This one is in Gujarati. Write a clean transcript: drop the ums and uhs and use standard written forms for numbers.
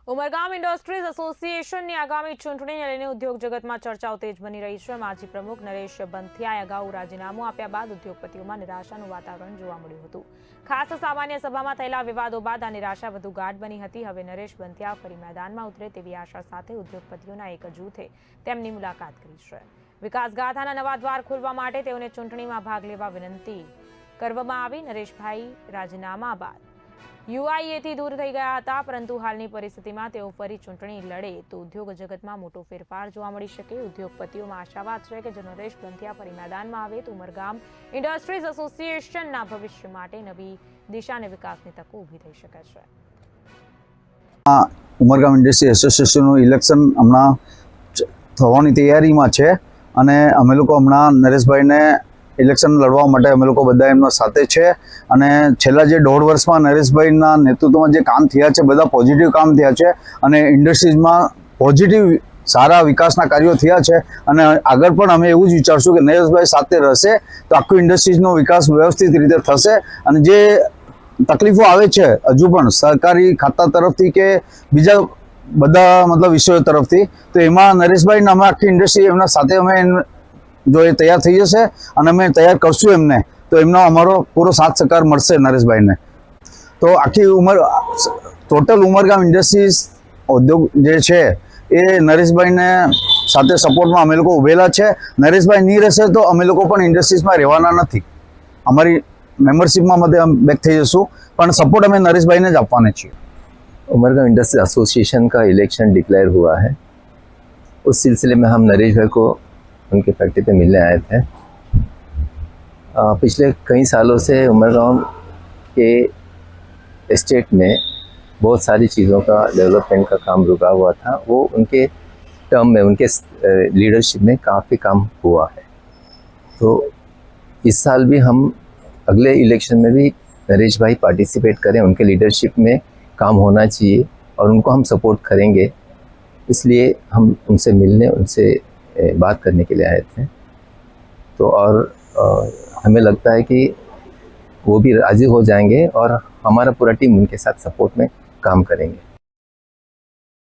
ઉમરગામ ઇન્ડસ્ટ્રીઝ એસોસિએશનની આગામી ચૂંટણીને લઈને ઉદ્યોગ જગતમાં ચર્ચાઓ તેજ બની રહી છે। માજી પ્રમુખ નરેશ બંથિયાએ અગાઉ રાજીનામું આપ્યા બાદ ઉદ્યોગપતિઓમાં નિરાશાનું વાતાવરણ જોવા મળ્યું હતું। ખાસ સામાન્ય સભામાં થયેલા વિવાદો બાદ આ નિરાશા વધુ ગાઢ બની હતી। હવે નરેશ બંથિયા ફરી મેદાનમાં ઉતરે તેવી આશા સાથે ઉદ્યોગપતિઓના એક જૂથે તેમની મુલાકાત કરી છે। વિકાસ ગાથાના નવા દ્વાર ખોલવા માટે તેઓને ચૂંટણીમાં ભાગ લેવા વિનંતી કરવામાં આવી। નરેશભાઈ રાજીનામા બાદ યુઆઈએથી દૂર થઈ ગયા હતા, પરંતુ હાલની પરિસ્થિતિમાં તેઓ ફરી ચૂંટણી લડે તો ઉદ્યોગ જગતમાં મોટો ફેરફાર જોવા મળી શકે। ઉદ્યોગપતિઓમાં આશાવાદ છે કે જો નરેશ બંથિયા ફરી મેદાનમાં આવે તો ઉમરગામ ઇન્ડસ્ટ્રીઝ એસોસિએશનના ભવિષ્ય માટે નવી દિશા અને વિકાસની તકો ઊભી થઈ શકે છે। ઉમરગામ ઇન્ડસ્ટ્રી એસોસિએશનનું ઇલેક્શન હમણાં થવાની તૈયારીમાં છે અને અમે લોકો હમણાં નરેશભાઈને ઇલેક્શન લડવા માટે અમે લોકો બધા એમના સાથે છે અને છેલ્લા જે 1.5 વર્ષમાં નરેશભાઈના નેતૃત્વમાં જે કામ થયા છે બધા પોઝિટિવ કામ થયા છે અને ઇન્ડસ્ટ્રીઝમાં પોઝિટિવ સારા વિકાસના કાર્યો થયા છે અને આગળ પણ અમે એવું જ વિચારશું કે નરેશભાઈ સાથે રહેશે તો આખું ઇન્ડસ્ટ્રીઝનો વિકાસ વ્યવસ્થિત રીતે થશે। અને જે તકલીફો આવે છે હજુ પણ સરકારી ખાતા તરફથી કે બીજા બધા મતલબ વિષયો તરફથી, તો એમાં નરેશભાઈને અમે આખી ઇન્ડસ્ટ્રી એમના સાથે અમે જો એ તૈયાર થઈ જશે અને અમે તૈયાર કરશું એમને તો એમનો અમારો પૂરો સાથ સહકાર મળશે નરેશભાઈને। તો આખી ટોટલ ઉમરગામ ઇન્ડસ્ટ્રીઝ ઉદ્યોગ જે છે એ નરેશભાઈને સાથે સપોર્ટમાં અમે લોકો ઉભેલા છે। નરેશભાઈ નહીં રહેશે તો અમે લોકો પણ ઇન્ડસ્ટ્રીઝમાં રહેવાના નથી, અમારી મેમ્બરશિપમાં બધે અમે બેક થઈ જશું, પણ સપોર્ટ અમે નરેશભાઈને જ આપવાના છીએ। उमरगाम इंडस्ट्री एसोसिएशन का इलेक्शन डिक्लेयर हुआ है। उस सिलसिले में हम नरेश भाई को उनके फैक्ट्री पे मिलने आए थे। पिछले कई सालों से उमरगाम के एस्टेट में बहुत सारी चीज़ों का डेवलपमेंट का काम रुका हुआ था। वो उनके टर्म में, उनके लीडरशिप में काफ़ी काम हुआ है। तो इस साल भी हम अगले इलेक्शन में भी नरेश भाई पार्टिसिपेट करें, उनके लीडरशिप में काम होना चाहिए और उनको हम सपोर्ट करेंगे। इसलिए हम उनसे मिलने, उनसे बात करने के लिए आए थे। तो और हमें लगता है कि वो भी राज़ी हो जाएंगे और हमारा पूरा टीम उनके साथ सपोर्ट में काम करेंगे।